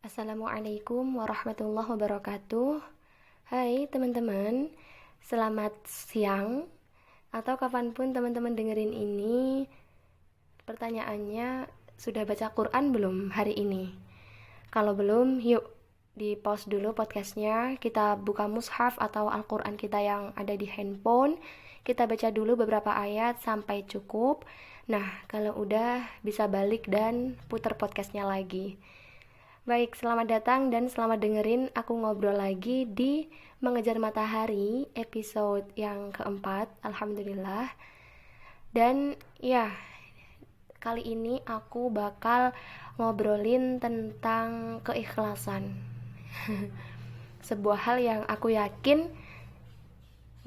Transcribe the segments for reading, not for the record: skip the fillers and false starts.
Assalamualaikum warahmatullahi wabarakatuh. Hai teman-teman, selamat siang atau kapanpun teman-teman dengerin ini. Pertanyaannya, sudah baca Quran belum hari ini? Kalau belum, yuk di pause dulu podcastnya. Kita buka mushaf atau Al-Quran kita yang ada di handphone. Kita baca dulu beberapa ayat sampai cukup. Nah, kalau udah bisa balik dan putar podcastnya lagi. Baik, selamat datang dan selamat dengerin aku ngobrol lagi di Mengejar Matahari episode yang keempat, Alhamdulillah. Dan ya, kali ini aku bakal ngobrolin tentang keikhlasan. Sebuah hal yang aku yakin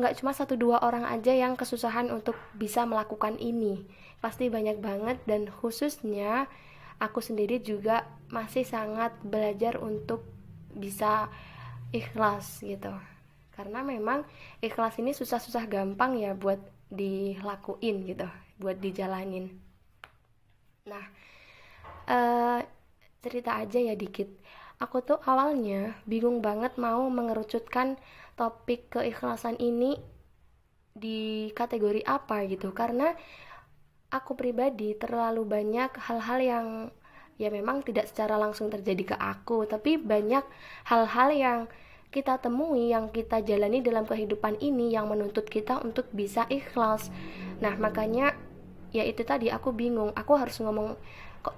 gak cuma 1-2 orang aja yang kesusahan untuk bisa melakukan ini. Pasti banyak banget, dan khususnya aku sendiri juga masih sangat belajar untuk bisa ikhlas gitu. Karena memang ikhlas ini susah-susah gampang ya buat dilakuin gitu, buat dijalanin. Nah, cerita aja ya dikit. Aku tuh awalnya bingung banget mau mengerucutkan topik keikhlasan ini di kategori apa gitu, karena aku pribadi terlalu banyak hal-hal yang ya memang tidak secara langsung terjadi ke aku, tapi banyak hal-hal yang kita temui, yang kita jalani dalam kehidupan ini yang menuntut kita untuk bisa ikhlas. Nah, makanya ya itu tadi, aku bingung aku harus ngomong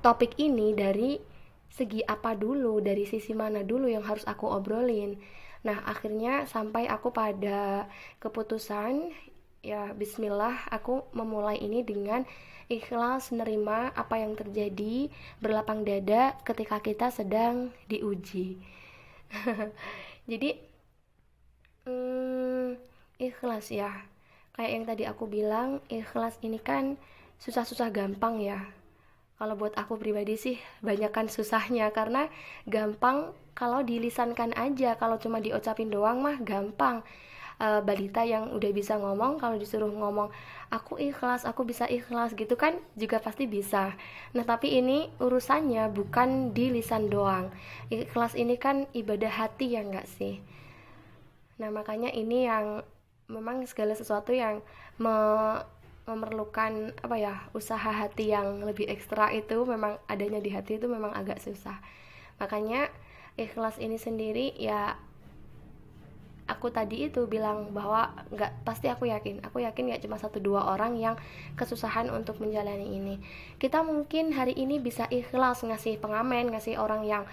topik ini dari segi apa dulu, dari sisi mana dulu yang harus aku obrolin. Nah, akhirnya sampai aku pada keputusan, ya bismillah, aku memulai ini dengan ikhlas menerima apa yang terjadi, berlapang dada ketika kita sedang diuji. Jadi ikhlas ya, kayak yang tadi aku bilang, ikhlas ini kan susah-susah gampang ya. Kalau buat aku pribadi sih banyakan susahnya, karena gampang kalau dilisankan aja, kalau cuma diucapin doang mah gampang. Balita yang udah bisa ngomong, kalau disuruh ngomong aku ikhlas, aku bisa ikhlas gitu kan juga pasti bisa. Nah, tapi ini urusannya bukan di lisan doang. Ikhlas ini kan ibadah hati, ya enggak sih? Nah, makanya ini yang memang segala sesuatu yang memerlukan apa ya, usaha hati yang lebih ekstra, itu memang adanya di hati itu memang agak susah. Makanya ikhlas ini sendiri ya, aku tadi itu bilang bahwa nggak pasti, aku yakin nggak cuma 1-2 orang yang kesusahan untuk menjalani ini. Kita mungkin hari ini bisa ikhlas ngasih pengamen, ngasih orang yang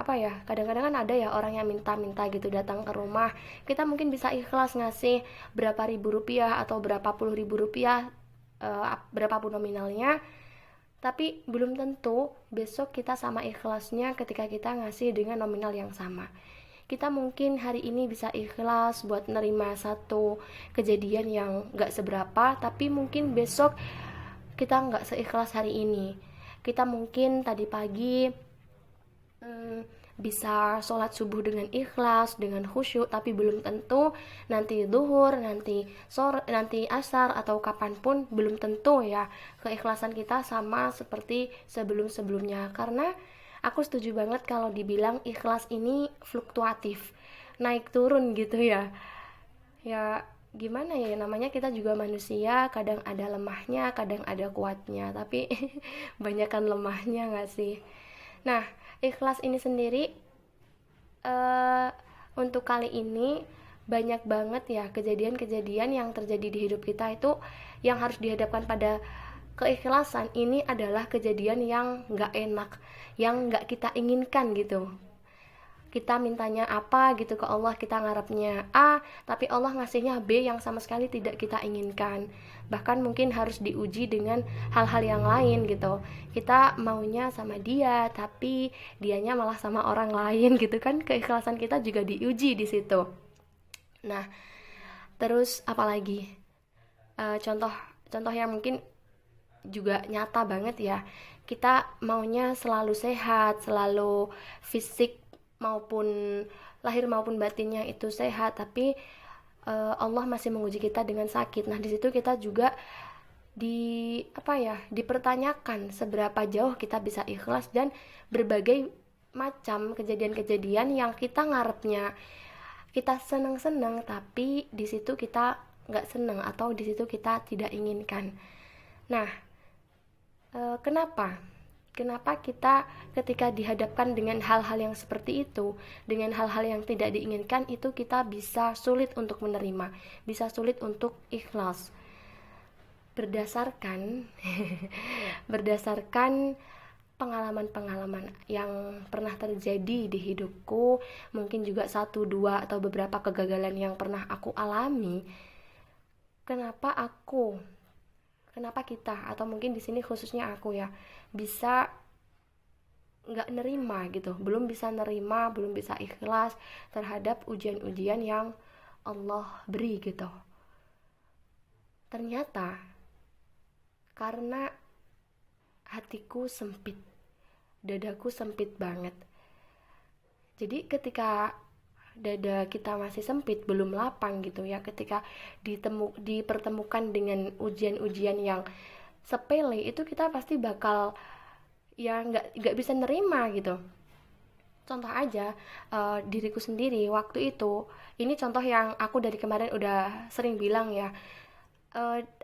apa ya, kadang-kadang kan ada ya orang yang minta-minta gitu datang ke rumah. Kita mungkin bisa ikhlas ngasih berapa ribu rupiah atau berapa puluh ribu rupiah, berapapun nominalnya. Tapi belum tentu besok kita sama ikhlasnya ketika kita ngasih dengan nominal yang sama. Kita mungkin hari ini bisa ikhlas buat nerima satu kejadian yang gak seberapa, tapi mungkin besok kita gak seikhlas hari ini. Kita mungkin tadi pagi bisa sholat subuh dengan ikhlas, dengan khusyuk, tapi belum tentu nanti duhur, nanti sore, nanti asar, atau kapanpun belum tentu ya keikhlasan kita sama seperti sebelum-sebelumnya. Karena aku setuju banget kalau dibilang ikhlas ini fluktuatif, naik turun gitu ya. Ya gimana ya, namanya kita juga manusia, kadang ada lemahnya, kadang ada kuatnya, tapi banyakan lemahnya gak sih? Nah, ikhlas ini sendiri untuk kali ini banyak banget ya kejadian-kejadian yang terjadi di hidup kita itu yang harus dihadapkan pada keikhlasan. Ini adalah kejadian yang gak enak, yang gak kita inginkan gitu. Kita mintanya apa gitu ke Allah, kita ngarepnya A, tapi Allah ngasihnya B yang sama sekali tidak kita inginkan. Bahkan mungkin harus diuji dengan hal-hal yang lain gitu. Kita maunya sama dia, tapi dianya malah sama orang lain gitu kan. Keikhlasan kita juga diuji di situ. Nah, terus apalagi? Contoh yang mungkin juga nyata banget ya. Kita maunya selalu sehat, selalu fisik maupun lahir maupun batinnya itu sehat, tapi Allah masih menguji kita dengan sakit. Nah, di situ kita juga dipertanyakan seberapa jauh kita bisa ikhlas, dan berbagai macam kejadian-kejadian yang kita ngarepnya kita seneng-seneng, tapi di situ kita nggak seneng atau di situ kita tidak inginkan. Nah, kenapa? Kenapa kita ketika dihadapkan dengan hal-hal yang seperti itu, dengan hal-hal yang tidak diinginkan itu kita bisa sulit untuk menerima, bisa sulit untuk ikhlas. Berdasarkan berdasarkan pengalaman-pengalaman yang pernah terjadi di hidupku, mungkin juga satu, dua, atau beberapa kegagalan yang pernah aku alami, kenapa kita, atau mungkin di sini khususnya aku ya, bisa nggak nerima gitu, belum bisa nerima, belum bisa ikhlas terhadap ujian-ujian yang Allah beri gitu. Ternyata karena hatiku sempit, dadaku sempit banget. Jadi ketika dada kita masih sempit, belum lapang gitu ya, ketika dipertemukan dengan ujian-ujian yang sepele, itu kita pasti bakal ya nggak bisa nerima gitu. Contoh aja, diriku sendiri waktu itu, ini contoh yang aku dari kemarin udah sering bilang ya,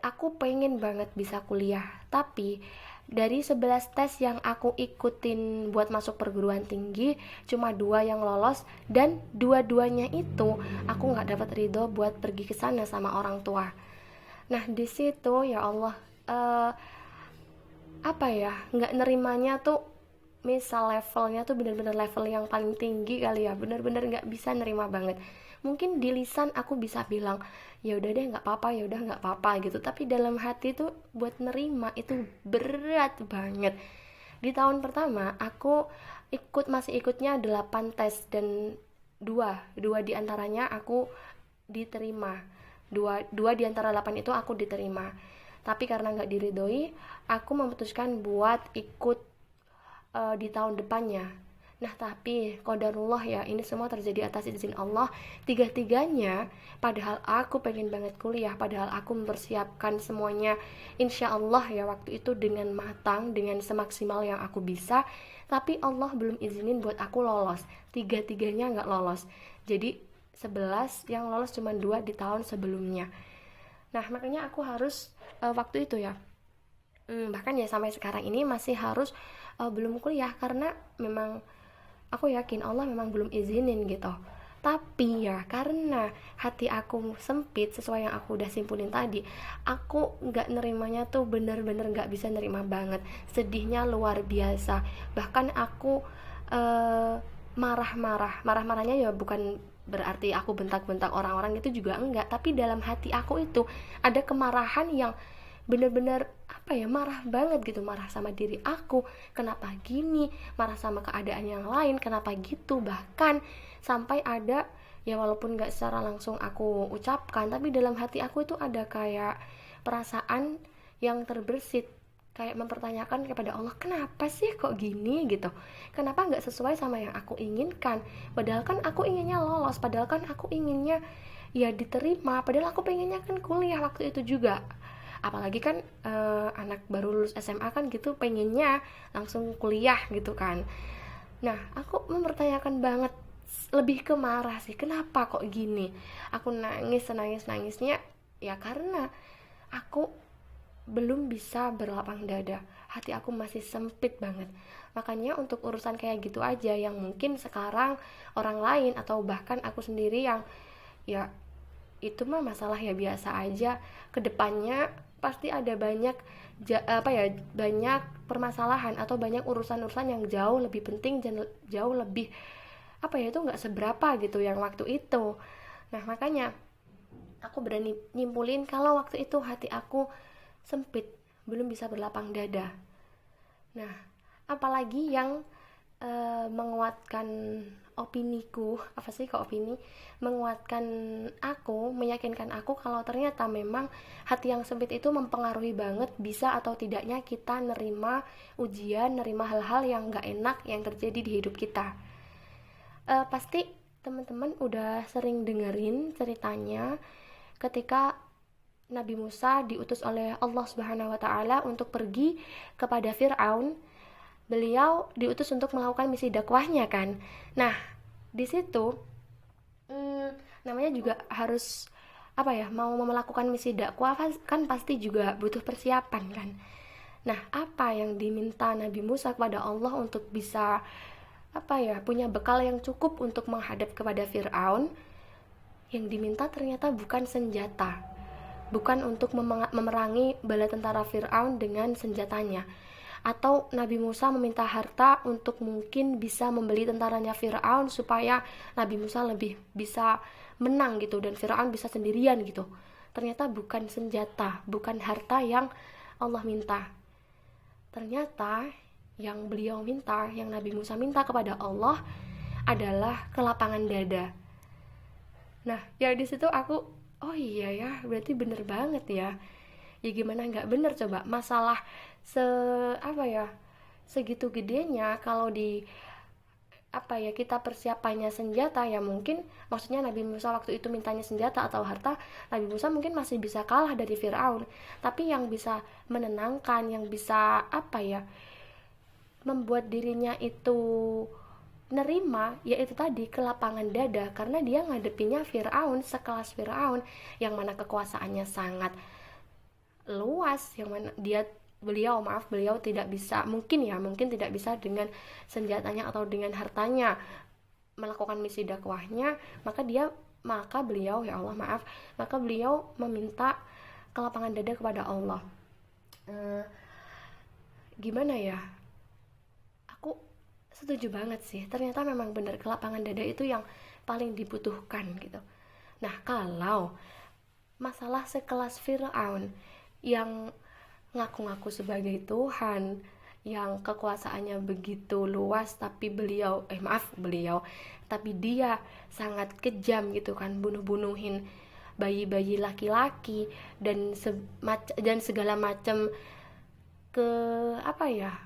aku pengen banget bisa kuliah, tapi dari 11 tes yang aku ikutin buat masuk perguruan tinggi, cuma 2 yang lolos, dan dua-duanya itu aku nggak dapat ridho buat pergi ke sana sama orang tua. Nah di situ ya Allah, eh, apa ya, nggak nerimanya tuh, misal levelnya tuh bener-bener level yang paling tinggi kali ya, bener-bener nggak bisa nerima banget. Mungkin di lisan aku bisa bilang ya udah deh nggak apa-apa, ya udah nggak apa-apa gitu, tapi dalam hati tuh buat nerima itu berat banget. Di tahun pertama aku masih ikutnya 8 tes, dan dua diantaranya aku diterima, dua di antara 8 itu aku diterima. Tapi karena nggak diridhoi, aku memutuskan buat ikut di tahun depannya. Nah tapi qadarullah ya, ini semua terjadi atas izin Allah. Tiga-tiganya, padahal aku pengen banget kuliah, padahal aku mempersiapkan semuanya insya Allah ya waktu itu dengan matang, dengan semaksimal yang aku bisa, tapi Allah belum izinin buat aku lolos. Tiga-tiganya nggak lolos. Jadi 11 yang lolos cuma 2 di tahun sebelumnya. Nah makanya aku harus waktu itu ya, bahkan ya sampai sekarang ini masih harus belum kuliah, karena memang aku yakin Allah memang belum izinin gitu. Tapi ya karena hati aku sempit, sesuai yang aku udah simpulin tadi, aku nggak nerimanya tuh, bener-bener nggak bisa nerima banget, sedihnya luar biasa. Bahkan aku marah-marahnya ya bukan berarti aku bentak-bentak orang-orang, itu juga enggak, tapi dalam hati aku itu ada kemarahan yang bener-bener apa ya, marah banget gitu, marah sama diri aku, kenapa gini, marah sama keadaan yang lain, kenapa gitu. Bahkan sampai ada, ya walaupun gak secara langsung aku ucapkan, tapi dalam hati aku itu ada kayak perasaan yang terbersit, kayak mempertanyakan kepada Allah, kenapa sih kok gini gitu, kenapa gak sesuai sama yang aku inginkan, padahal kan aku inginnya lolos, padahal kan aku inginnya ya diterima, padahal aku pengennya kan kuliah waktu itu juga. Apalagi kan anak baru lulus SMA kan gitu, pengennya langsung kuliah gitu kan. Nah aku mempertanyakan banget, lebih ke marah sih, kenapa kok gini. Aku nangisnya ya karena aku belum bisa berlapang dada, hati aku masih sempit banget. Makanya untuk urusan kayak gitu aja yang mungkin sekarang orang lain atau bahkan aku sendiri yang ya itu mah masalah ya biasa aja, kedepannya pasti ada banyak banyak permasalahan atau banyak urusan-urusan yang jauh lebih penting dan jauh lebih itu nggak seberapa gitu yang waktu itu. Nah makanya aku berani nyimpulin kalau waktu itu hati aku sempit, belum bisa berlapang dada. Nah apalagi yang menguatkan opiniku, apa sih kok opini, menguatkan aku, meyakinkan aku kalau ternyata memang hati yang sempit itu mempengaruhi banget bisa atau tidaknya kita nerima ujian, nerima hal-hal yang gak enak yang terjadi di hidup kita. Pasti teman-teman udah sering dengerin ceritanya ketika Nabi Musa diutus oleh Allah Subhanahu wa taala untuk pergi kepada Firaun. beliau diutus untuk melakukan misi dakwahnya kan. Nah, di situ namanya juga harus apa ya, mau melakukan misi dakwah kan pasti juga butuh persiapan kan. Nah, apa yang diminta Nabi Musa kepada Allah untuk bisa apa ya, punya bekal yang cukup untuk menghadap kepada Firaun? Yang diminta ternyata bukan senjata, bukan untuk memerangi bala tentara Firaun dengan senjatanya, atau Nabi Musa meminta harta untuk mungkin bisa membeli tentaranya Firaun supaya Nabi Musa lebih bisa menang gitu dan Firaun bisa sendirian gitu. Ternyata bukan senjata, bukan harta yang Allah minta. Ternyata yang beliau minta, yang Nabi Musa minta kepada Allah adalah kelapangan dada. Nah, ya di situ aku, oh iya ya, berarti bener banget ya. Ya gimana nggak bener coba, masalah se apa ya, segitu gedenya kalau di apa ya, kita persiapannya senjata ya mungkin, maksudnya Nabi Musa waktu itu mintanya senjata atau harta, Nabi Musa mungkin masih bisa kalah dari Firaun, tapi yang bisa menenangkan, yang bisa apa ya, membuat dirinya itu nerima, yaitu tadi kelapangan dada, karena dia ngadepinya Firaun, sekelas Firaun yang mana kekuasaannya sangat luas, yang mana beliau tidak bisa, mungkin tidak bisa dengan senjatanya atau dengan hartanya melakukan misi dakwahnya, maka beliau ya Allah maaf, maka beliau meminta kelapangan dada kepada Allah. Gimana ya, aku setuju banget sih, ternyata memang benar kelapangan dada itu yang paling dibutuhkan gitu. Nah, kalau masalah sekelas Firaun yang ngaku-ngaku sebagai Tuhan, yang kekuasaannya begitu luas, tapi tapi dia sangat kejam gitu kan, bunuh-bunuhin bayi-bayi laki-laki dan segala macam ke apa ya,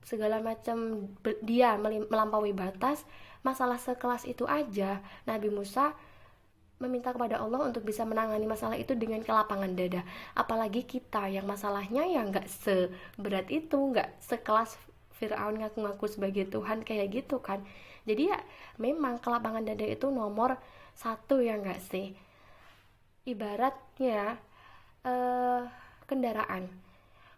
segala macam dia melampaui batas. Masalah sekelas itu aja Nabi Musa meminta kepada Allah untuk bisa menangani masalah itu dengan kelapangan dada, apalagi kita yang masalahnya ya nggak seberat itu, nggak sekelas Firaun ngaku-ngaku sebagai Tuhan kayak gitu kan. Jadi ya memang kelapangan dada itu nomor satu ya nggak sih. Ibaratnya kendaraan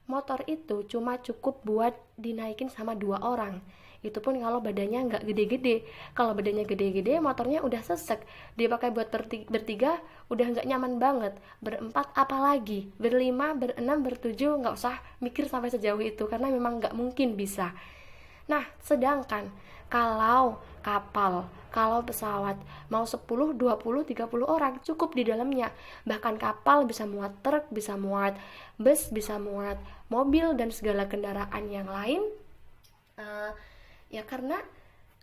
motor itu cuma cukup buat dinaikin sama 2 orang, itu pun kalau badannya nggak gede-gede. Kalau badannya gede-gede motornya udah sesek, dipakai buat bertiga udah nggak nyaman banget, berempat apalagi, berlima, berenam, bertujuh, nggak usah mikir sampai sejauh itu karena memang nggak mungkin bisa. Nah, sedangkan kalau kapal, kalau pesawat mau 10, 20, 30 orang cukup di dalamnya. Bahkan kapal bisa muat truk, bisa muat bus, bisa muat mobil dan segala kendaraan yang lain. Ya karena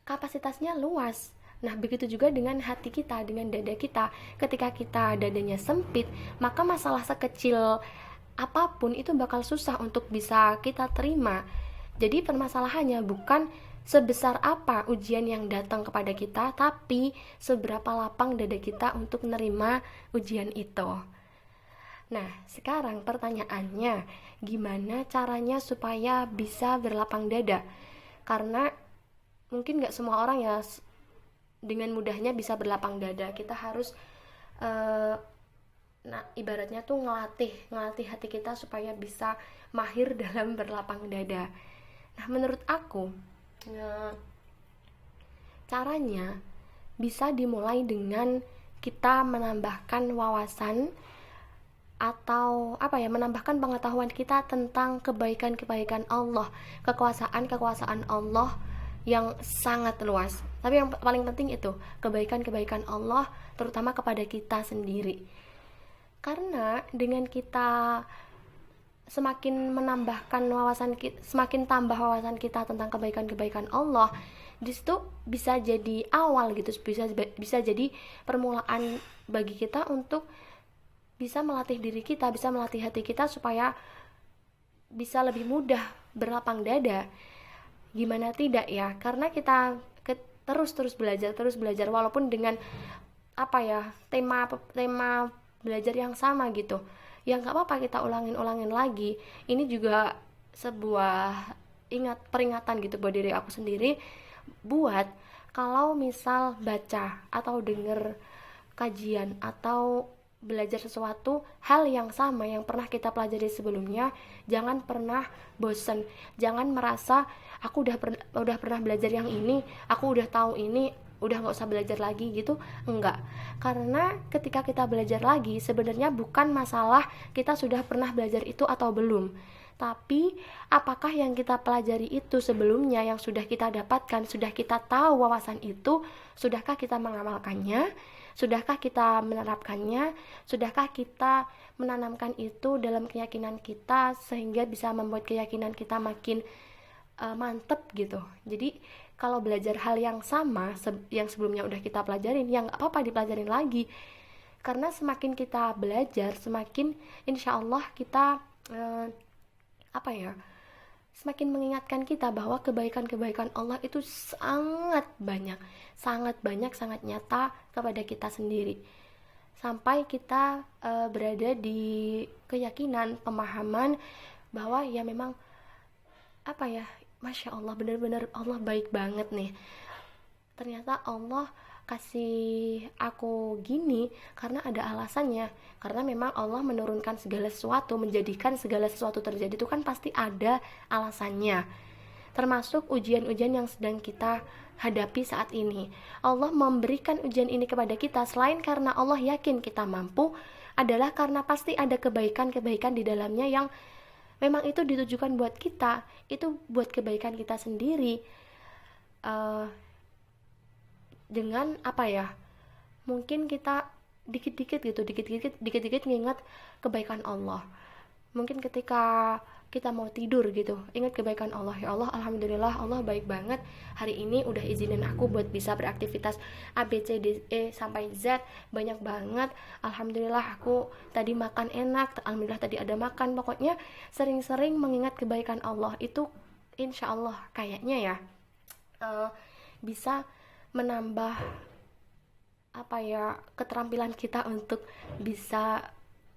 kapasitasnya luas. Nah, begitu juga dengan hati kita, dengan dada kita. Ketika kita dadanya sempit, maka masalah sekecil apapun itu bakal susah untuk bisa kita terima. Jadi permasalahannya bukan sebesar apa ujian yang datang kepada kita, tapi seberapa lapang dada kita untuk menerima ujian itu. Nah, sekarang pertanyaannya, gimana caranya supaya bisa berlapang dada? Karena mungkin gak semua orang ya dengan mudahnya bisa berlapang dada. Kita harus ibaratnya tuh ngelatih hati kita supaya bisa mahir dalam berlapang dada. Nah, menurut aku caranya bisa dimulai dengan kita menambahkan wawasan atau menambahkan pengetahuan kita tentang kebaikan-kebaikan Allah, kekuasaan Allah yang sangat luas. Tapi yang paling penting itu kebaikan-kebaikan Allah terutama kepada kita sendiri. Karena dengan kita semakin tambah wawasan kita tentang kebaikan-kebaikan Allah, di situ bisa jadi awal gitu, bisa jadi permulaan bagi kita untuk bisa melatih diri kita, bisa melatih hati kita supaya bisa lebih mudah berlapang dada. Gimana tidak ya? Karena kita terus belajar walaupun dengan tema belajar yang sama gitu. Ya nggak apa-apa kita ulangin lagi. Ini juga sebuah peringatan gitu buat diri aku sendiri, buat kalau misal baca atau denger kajian atau belajar sesuatu hal yang sama yang pernah kita pelajari sebelumnya, jangan pernah bosen, jangan merasa aku udah pernah belajar yang ini, aku udah tahu ini, udah nggak usah belajar lagi gitu. Enggak, karena ketika kita belajar lagi sebenarnya bukan masalah kita sudah pernah belajar itu atau belum, tapi apakah yang kita pelajari itu sebelumnya yang sudah kita dapatkan, sudah kita tahu wawasan itu, sudahkah kita mengamalkannya, sudahkah kita menerapkannya, sudahkah kita menanamkan itu dalam keyakinan kita sehingga bisa membuat keyakinan kita makin mantep gitu. Jadi kalau belajar hal yang sama yang sebelumnya udah kita pelajarin, ya nggak apa-apa dipelajarin lagi, karena semakin kita belajar semakin insya Allah kita apa ya, semakin mengingatkan kita bahwa kebaikan-kebaikan Allah itu sangat banyak, sangat nyata kepada kita sendiri. Sampai kita berada di keyakinan, pemahaman bahwa ya memang apa ya, Masya Allah, benar-benar Allah baik banget nih. Ternyata Allah kasih aku gini karena ada alasannya, karena memang Allah menurunkan segala sesuatu, menjadikan segala sesuatu terjadi itu kan pasti ada alasannya, termasuk ujian-ujian yang sedang kita hadapi saat ini. Allah memberikan ujian ini kepada kita selain karena Allah yakin kita mampu, adalah karena pasti ada kebaikan-kebaikan di dalamnya yang memang itu ditujukan buat kita, itu buat kebaikan kita sendiri. Dengan apa ya, mungkin kita dikit-dikit nginget kebaikan Allah. Mungkin ketika kita mau tidur gitu, ingat kebaikan Allah. Ya Allah, alhamdulillah Allah baik banget, hari ini udah izinin aku buat bisa beraktivitas A B C D E sampai Z, banyak banget. Alhamdulillah aku tadi makan enak, alhamdulillah tadi ada makan. Pokoknya sering-sering mengingat kebaikan Allah itu insya Allah kayaknya ya bisa menambah apa ya, keterampilan kita untuk bisa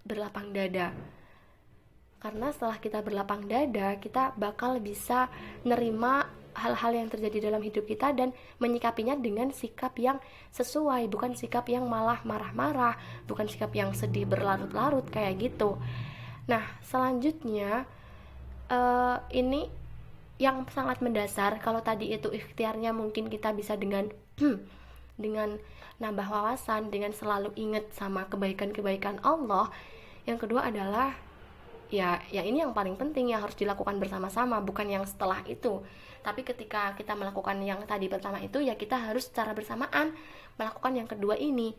berlapang dada. Karena setelah kita berlapang dada, kita bakal bisa nerima hal-hal yang terjadi dalam hidup kita dan menyikapinya dengan sikap yang sesuai, bukan sikap yang malah marah-marah, bukan sikap yang sedih berlarut-larut kayak gitu. Nah, selanjutnya ini yang sangat mendasar. Kalau tadi itu ikhtiarnya mungkin kita bisa dengan dengan nambah wawasan, dengan selalu ingat sama kebaikan-kebaikan Allah. Yang kedua adalah ya ini yang paling penting yang harus dilakukan bersama-sama, bukan yang setelah itu. Tapi ketika kita melakukan yang tadi pertama itu, ya kita harus secara bersamaan melakukan yang kedua ini,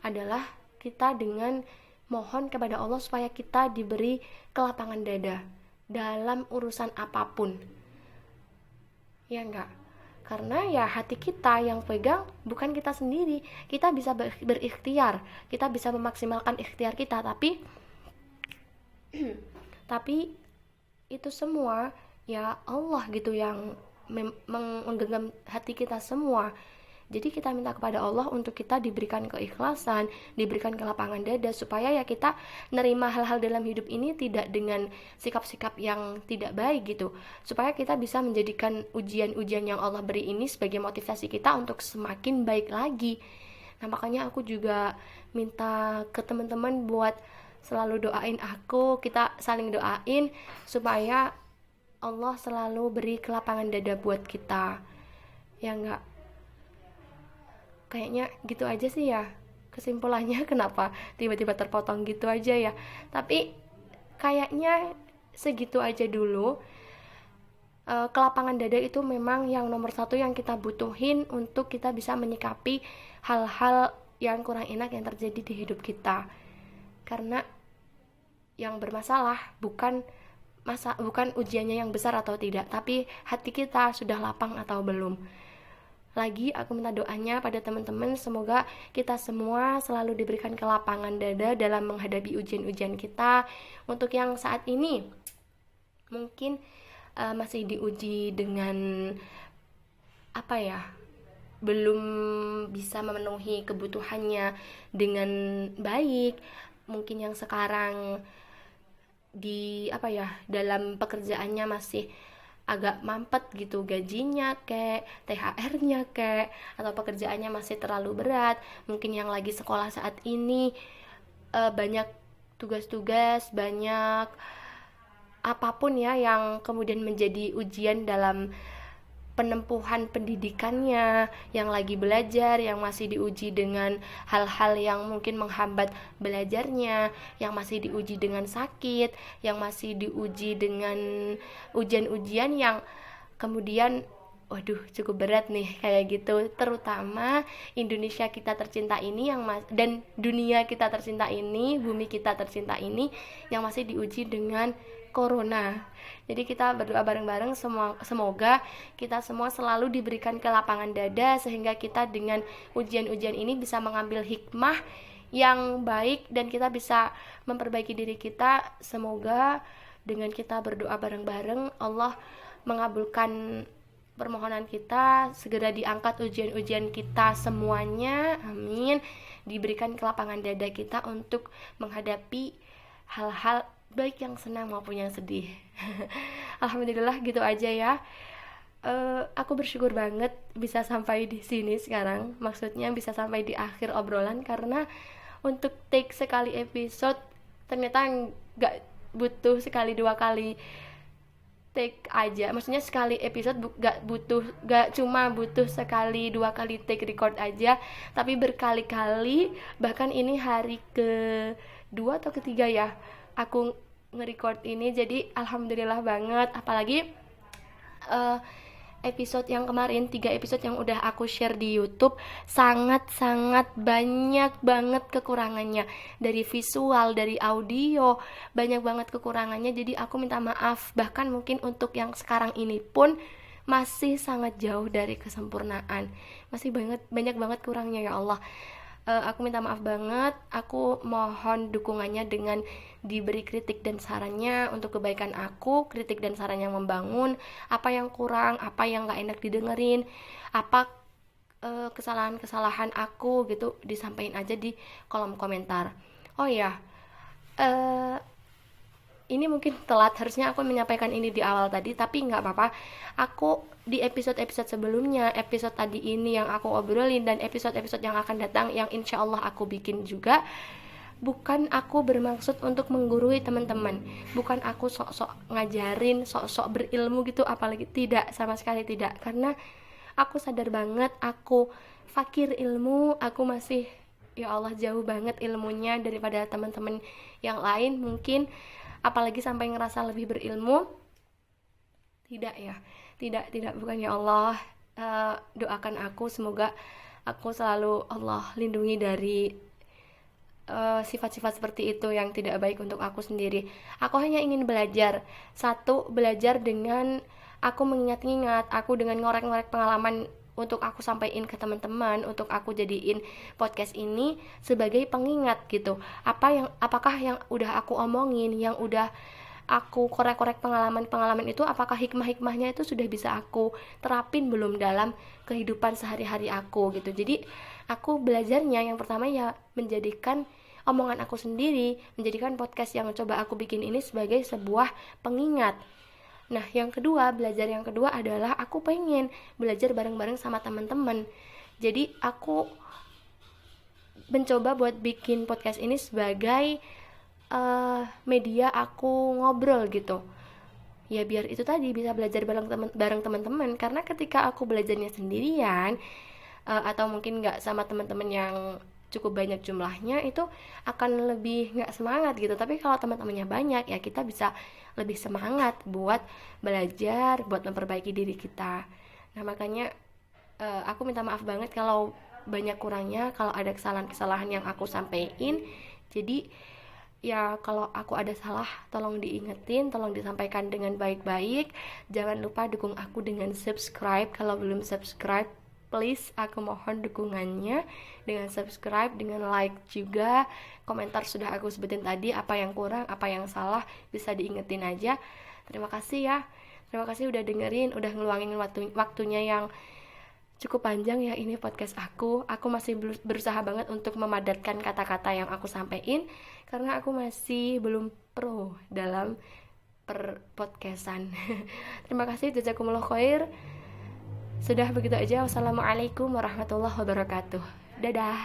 adalah kita dengan mohon kepada Allah supaya kita diberi kelapangan dada dalam urusan apapun. Ya enggak? Karena ya hati kita yang pegang, bukan kita sendiri. Kita bisa berikhtiar, kita bisa memaksimalkan ikhtiar kita, tapi itu semua ya Allah gitu yang menggenggam hati kita semua. Jadi kita minta kepada Allah untuk kita diberikan keikhlasan, diberikan kelapangan dada, supaya ya kita nerima hal-hal dalam hidup ini tidak dengan sikap-sikap yang tidak baik gitu, supaya kita bisa menjadikan ujian-ujian yang Allah beri ini sebagai motivasi kita untuk semakin baik lagi. Nah, makanya aku juga minta ke teman-teman buat selalu doain aku, kita saling doain supaya Allah selalu beri kelapangan dada buat kita. Ya enggak? Kayaknya gitu aja sih ya kesimpulannya. Kenapa tiba-tiba terpotong gitu aja ya, tapi kayaknya segitu aja dulu. Kelapangan dada itu memang yang nomor satu yang kita butuhin untuk kita bisa menyikapi hal-hal yang kurang enak yang terjadi di hidup kita. Karena yang bermasalah bukan ujiannya yang besar atau tidak, tapi hati kita sudah lapang atau belum. Lagi aku minta doanya pada teman-teman, semoga kita semua selalu diberikan kelapangan dada dalam menghadapi ujian-ujian kita. Untuk yang saat ini mungkin masih diuji dengan apa ya, belum bisa memenuhi kebutuhannya dengan baik, mungkin yang sekarang di apa ya, dalam pekerjaannya masih agak mampet gitu, gajinya kek, THR-nya kek, atau pekerjaannya masih terlalu berat, mungkin yang lagi sekolah saat ini banyak tugas-tugas, banyak apapun ya yang kemudian menjadi ujian dalam penempuhan pendidikannya, yang lagi belajar, yang masih diuji dengan hal-hal yang mungkin menghambat belajarnya, yang masih diuji dengan sakit, yang masih diuji dengan ujian-ujian yang kemudian waduh cukup berat nih kayak gitu, terutama Indonesia kita tercinta ini dan dunia kita tercinta ini, bumi kita tercinta ini yang masih diuji dengan corona. Jadi kita berdoa bareng-bareng semoga kita semua selalu diberikan kelapangan dada sehingga kita dengan ujian-ujian ini bisa mengambil hikmah yang baik dan kita bisa memperbaiki diri kita. Semoga dengan kita berdoa bareng-bareng Allah mengabulkan permohonan kita, segera diangkat ujian-ujian kita semuanya, amin. Diberikan kelapangan dada kita untuk menghadapi hal-hal baik yang senang maupun yang sedih. Alhamdulillah gitu aja ya. Aku bersyukur banget bisa sampai di sini sekarang. Maksudnya bisa sampai di akhir obrolan, karena untuk take sekali episode ternyata nggak butuh sekali dua kali take aja. Maksudnya sekali episode gak cuma butuh sekali dua kali take record aja, tapi berkali-kali. Bahkan ini hari kedua atau ketiga ya aku nge-record ini, jadi alhamdulillah banget. Apalagi episode yang kemarin, 3 episode yang udah aku share di YouTube, sangat-sangat banyak banget kekurangannya, dari visual, dari audio, banyak banget kekurangannya. Jadi aku minta maaf, bahkan mungkin untuk yang sekarang ini pun masih sangat jauh dari kesempurnaan, masih banyak banget kurangnya ya Allah. Aku minta maaf banget. Aku mohon dukungannya dengan diberi kritik dan sarannya untuk kebaikan aku, kritik dan saran yang membangun. Apa yang kurang, apa yang gak enak didengerin, apa kesalahan-kesalahan aku gitu, disampaikan aja di kolom komentar. Oh ya, ini mungkin telat, harusnya aku menyampaikan ini di awal tadi, tapi nggak apa-apa. Aku di episode-episode sebelumnya, episode tadi ini yang aku obrolin, dan episode-episode yang akan datang yang insya Allah aku bikin juga, bukan aku bermaksud untuk menggurui teman-teman, bukan aku sok-sok ngajarin, sok-sok berilmu gitu, apalagi tidak, sama sekali tidak. Karena aku sadar banget aku fakir ilmu, aku masih, ya Allah, jauh banget ilmunya daripada teman-teman yang lain mungkin, apalagi sampai ngerasa lebih berilmu. Tidak ya, tidak, bukan ya Allah. Doakan aku, semoga aku selalu Allah lindungi dari sifat-sifat seperti itu yang tidak baik untuk aku sendiri. Aku hanya ingin belajar. Satu, belajar dengan aku mengingat-ingat, aku dengan ngorek-ngorek pengalaman untuk aku sampaikan ke teman-teman, untuk aku jadiin podcast ini sebagai pengingat gitu. Apakah yang udah aku omongin, yang udah aku korek-korek pengalaman itu, apakah hikmah-hikmahnya itu sudah bisa aku terapin belum dalam kehidupan sehari-hari aku gitu. Jadi aku belajarnya yang pertama ya menjadikan omongan aku sendiri, menjadikan podcast yang coba aku bikin ini sebagai sebuah pengingat. Nah, belajar yang kedua adalah aku pengen belajar bareng-bareng sama teman-teman. Jadi aku mencoba buat bikin podcast ini sebagai media aku ngobrol gitu. Ya biar itu tadi bisa belajar bareng teman-teman. Karena ketika aku belajarnya sendirian, atau mungkin nggak sama teman-teman yang cukup banyak jumlahnya, itu akan lebih nggak semangat gitu. Tapi kalau teman-temannya banyak, ya kita bisa lebih semangat buat belajar, buat memperbaiki diri kita. Nah makanya aku minta maaf banget kalau banyak kurangnya, kalau ada kesalahan-kesalahan yang aku sampaikan. Jadi ya kalau aku ada salah, tolong diingetin, tolong disampaikan dengan baik-baik. Jangan lupa dukung aku dengan subscribe. Kalau belum subscribe, please aku mohon dukungannya dengan subscribe, dengan like juga. Komentar sudah aku sebutin tadi, apa yang kurang, apa yang salah bisa diingetin aja. Terima kasih ya, terima kasih udah dengerin, udah ngeluangin waktunya yang cukup panjang ya ini podcast aku. Aku masih berusaha banget untuk memadatkan kata-kata yang aku sampaikan, karena aku masih belum pro dalam per podcastan. Terima kasih, jazakumullah khair. Sudah begitu aja. Wassalamualaikum warahmatullahi wabarakatuh. Dadah.